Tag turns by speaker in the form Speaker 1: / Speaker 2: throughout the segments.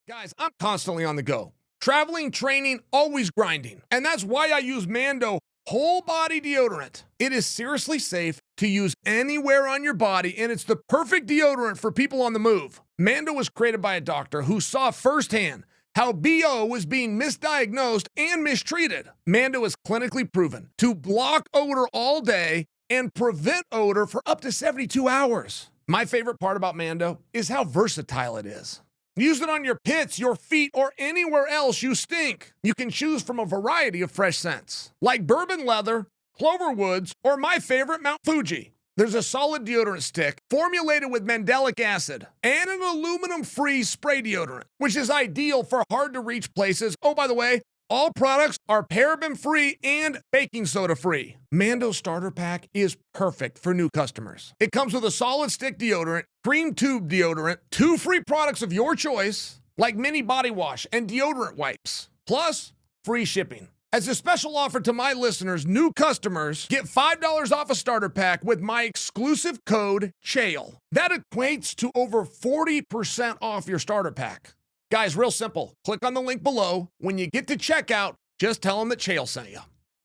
Speaker 1: Guys, I'm constantly on the go. Traveling, training, always grinding. And that's why I use Mando Whole Body Deodorant. It is seriously safe to use anywhere on your body, and it's the perfect deodorant for people on the move. Mando was created by a doctor who saw firsthand how BO was being misdiagnosed and mistreated. Mando is clinically proven to block odor all day and prevent odor for up to 72 hours. My favorite part about Mando is how versatile it is. Use it on your pits, your feet, or anywhere else you stink. You can choose from a variety of fresh scents, like bourbon leather, clover woods, or my favorite, Mount Fuji. There's a solid deodorant stick formulated with mandelic acid and an aluminum-free spray deodorant, which is ideal for hard-to-reach places. Oh, by the way, all products are paraben-free and baking soda-free. Mando Starter Pack is perfect for new customers. It comes with a solid stick deodorant, cream tube deodorant, 2 free products of your choice, like mini body wash and deodorant wipes, plus free shipping. As a special offer to my listeners, new customers get $5 off a starter pack with my exclusive code CHAEL. That equates to over 40% off your starter pack. Guys, real simple. Click on the link below. When you get to checkout, just tell them that Chael sent you.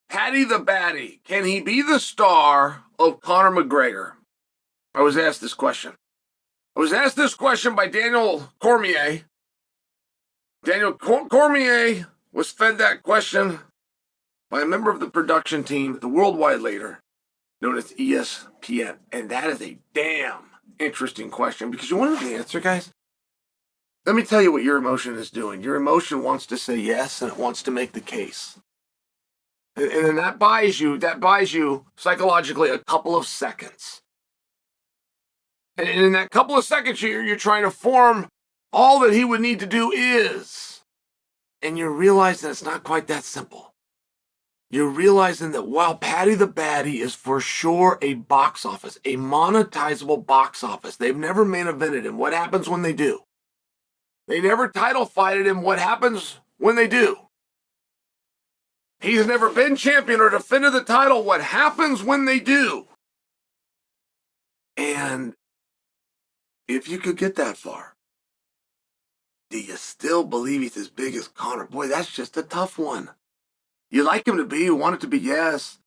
Speaker 2: Paddy the Baddy, can he be the star of Conor McGregor? I was asked this question. I was asked this question by Daniel Cormier. Daniel Cormier was fed that question by a member of the production team, the worldwide leader, known as ESPN. And that is a damn interesting question, because you want to know the answer, guys? Let me tell you what your emotion is doing. Your emotion wants to say yes, and it wants to make the case. And then that buys you psychologically a couple of seconds. And in that couple of seconds, you're trying to form all that he would need to do is. And you're realizing it's not quite that simple. You're realizing that while Paddy the Baddy is for sure a box office, a monetizable box office, they've never main evented him. What happens when they do? They never title fighted him. What happens when they do? He's never been champion or defended the title. What happens when they do? And if you could get that far, do you still believe he's as big as Conor? Boy, that's just a tough one. You like him to be, you want it to be, yes.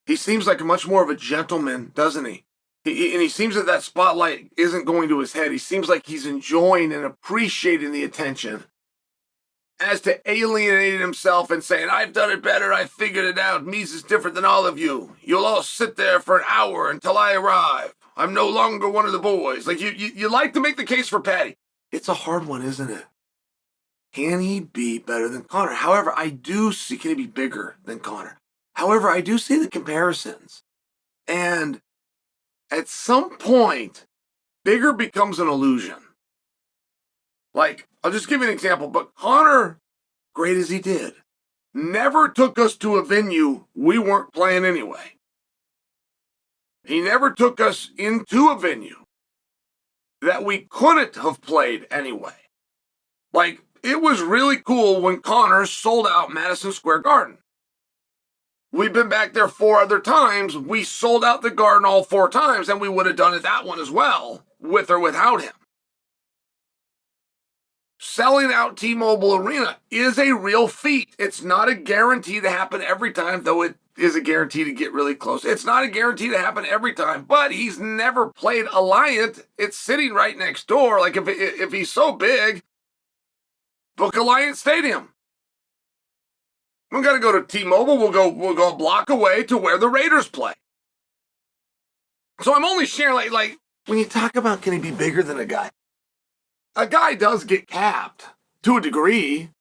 Speaker 2: He seems like much more of a gentleman, doesn't he? And he seems that spotlight isn't going to his head. He seems like he's enjoying and appreciating the attention, as to alienating himself and saying, I've done it better, I figured it out, me's is different than all of you. You'll all sit there for an hour until I arrive. I'm no longer one of the boys. Like, you like to make the case for Paddy. It's a hard one, isn't it? Can he be better than Conor? However, I do see, can he be bigger than Conor? However, I do see the comparisons. And at some point, bigger becomes an illusion. Like, I'll just give you an example, but Conor, great as he did, never took us to a venue we weren't playing anyway. He never took us into a venue that we couldn't have played anyway. Like, it was really cool when Conor sold out Madison Square Garden. We've been back there 4 other times. We sold out the Garden all 4 times, and we would have done it that one as well, with or without him. Selling out T-Mobile Arena is a real feat. It's not a guarantee to happen every time, though it is a guarantee to get really close. It's not a guarantee to happen every time, but he's never played Alliant. It's sitting right next door. Like, if he's so big, book Alliant Stadium. We got to go to T-Mobile. We'll go a block away to where the Raiders play. So I'm only sharing, like when you talk about can he be bigger than a guy does get capped to a degree.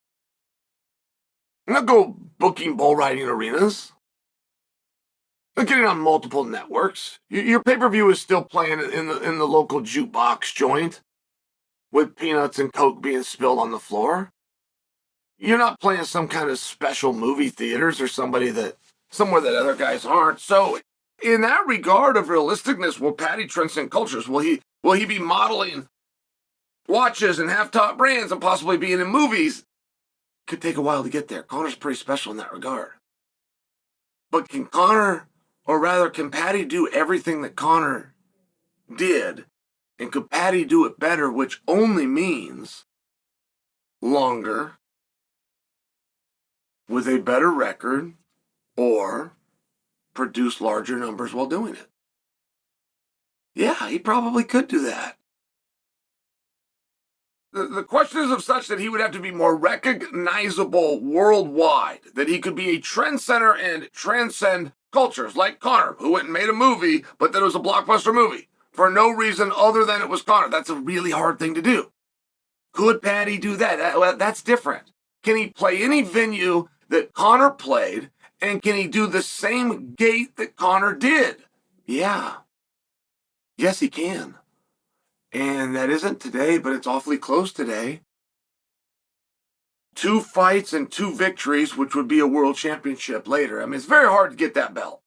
Speaker 2: I'm not go booking bull riding arenas. They're getting on multiple networks. Your pay-per-view is still playing in the local jukebox joint with peanuts and Coke being spilled on the floor. You're not playing some kind of special movie theaters or somewhere that other guys aren't. So in that regard of realisticness, will Paddy transcend cultures? Will he be modeling watches and have top brands and possibly being in movies? Could take a while to get there. Conor's pretty special in that regard. But can Paddy do everything that Conor did? And could Paddy do it better, which only means longer, with a better record, or produce larger numbers while doing it. Yeah, he probably could do that. The question is of such that he would have to be more recognizable worldwide, that he could be a trendsetter and transcend cultures, like Conor, who went and made a movie, but then it was a blockbuster movie for no reason other than it was Conor. That's a really hard thing to do. Could Paddy do that? That's different. Can he play any venue that Conor played, and can he do the same gait that Conor did? Yeah. Yes, he can. And that isn't today, but it's awfully close today. 2 fights and 2 victories, which would be a world championship later. I mean, it's very hard to get that belt.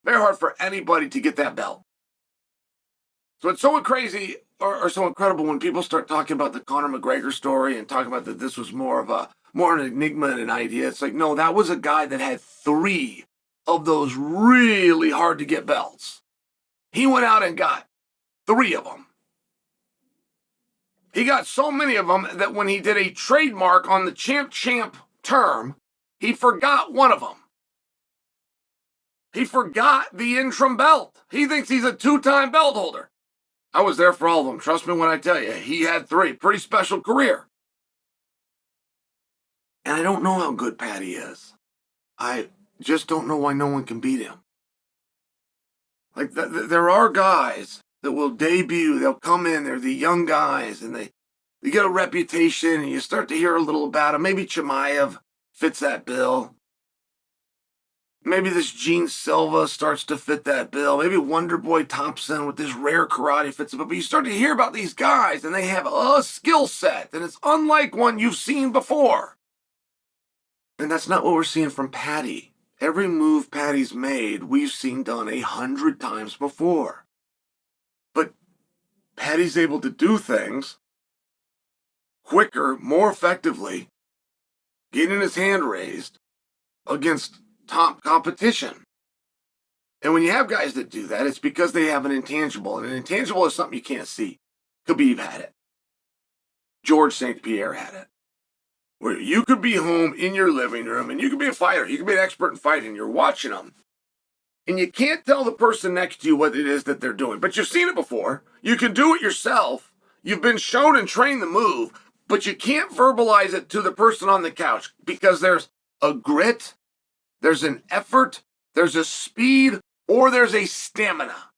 Speaker 2: Very hard for anybody to get that belt. So it's so crazy or so incredible when people start talking about the Conor McGregor story and talking about that this was more an enigma and an idea. It's like, no, that was a guy that had 3 of those really hard to get belts. He went out and got 3 of them. He got so many of them that when he did a trademark on the champ term, he forgot one of them. He forgot the interim belt. He thinks he's a 2-time belt holder. I was there for all of them. Trust me when I tell you, he had 3. Pretty special career. And I don't know how good Paddy is. I just don't know why no one can beat him. Like, there are guys that will debut, they'll come in, they're the young guys, and they get a reputation, and you start to hear a little about them. Maybe Chimaev fits that bill. Maybe this Gene Silva starts to fit that bill. Maybe Wonderboy Thompson with this rare karate fits it. But you start to hear about these guys, and they have a skill set, and it's unlike one you've seen before. And that's not what we're seeing from Paddy. Every move Paddy's made, we've seen done 100 times before. But Paddy's able to do things quicker, more effectively, getting his hand raised against top competition. And when you have guys that do that, it's because they have an intangible. And an intangible is something you can't see. Khabib had it. George St. Pierre had it. Where you could be home in your living room, and you could be a fighter, you could be an expert in fighting, you're watching them, and you can't tell the person next to you what it is that they're doing. But you've seen it before. You can do it yourself. You've been shown and trained the move, but you can't verbalize it to the person on the couch because there's a grit, there's an effort, there's a speed, or there's a stamina.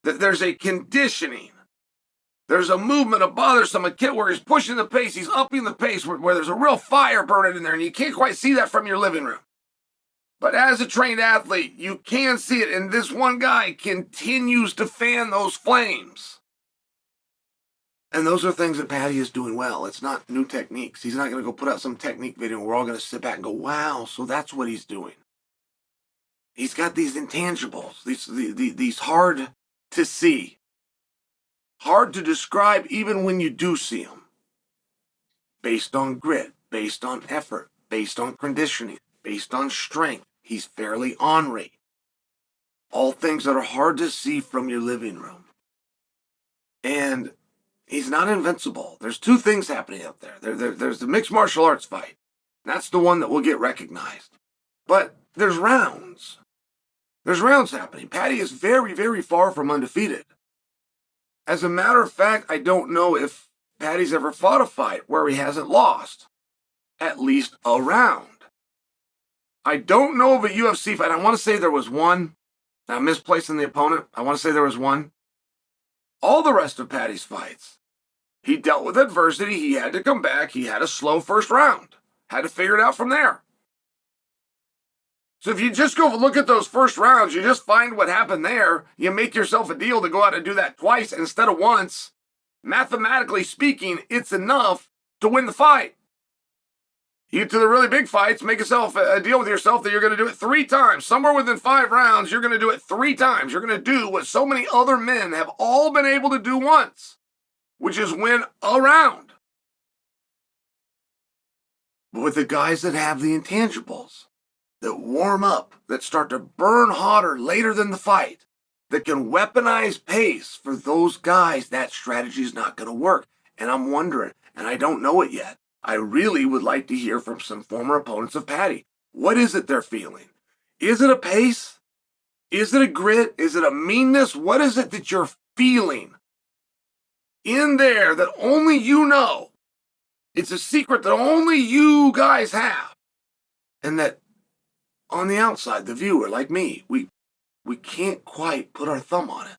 Speaker 2: There's a conditioning. There's a movement, a bothersome, a kid where he's pushing the pace, he's upping the pace, where there's a real fire burning in there, and you can't quite see that from your living room. But as a trained athlete, you can see it, and this one guy continues to fan those flames. And those are things that Paddy is doing well. It's not new techniques. He's not going to go put out some technique video and we're all going to sit back and go, wow, so that's what he's doing. He's got these intangibles, these hard to see. Hard to describe even when you do see them. Based on grit, based on effort, based on conditioning, based on strength. He's fairly ornery. All things that are hard to see from your living room. And he's not invincible. There's 2 things happening out there. There's the mixed martial arts fight. That's the one that will get recognized. But there's rounds. There's rounds happening. Paddy is very, very far from undefeated. As a matter of fact, I don't know if Paddy's ever fought a fight where he hasn't lost. At least a round. I don't know of a UFC fight. I want to say there was one. I'm misplacing the opponent. I want to say there was one. All the rest of Paddy's fights, he dealt with adversity. He had to come back. He had a slow first round. Had to figure it out from there. So if you just go look at those first rounds, you just find what happened there, you make yourself a deal to go out and do that twice instead of once. Mathematically speaking, it's enough to win the fight. You get to the really big fights, make yourself a deal with yourself that you're going to do it 3 times. Somewhere within 5 rounds, you're going to do it 3 times. You're going to do what so many other men have all been able to do once, which is win a round. But with the guys that have the intangibles, that warm up, that start to burn hotter later than the fight, that can weaponize pace, for those guys, that strategy is not going to work. And I'm wondering, and I don't know it yet. I really would like to hear from some former opponents of Paddy. What is it they're feeling? Is it a pace? Is it a grit? Is it a meanness? What is it that you're feeling in there that only you know? It's a secret that only you guys have. And that on the outside, the viewer, like me, we can't quite put our thumb on it.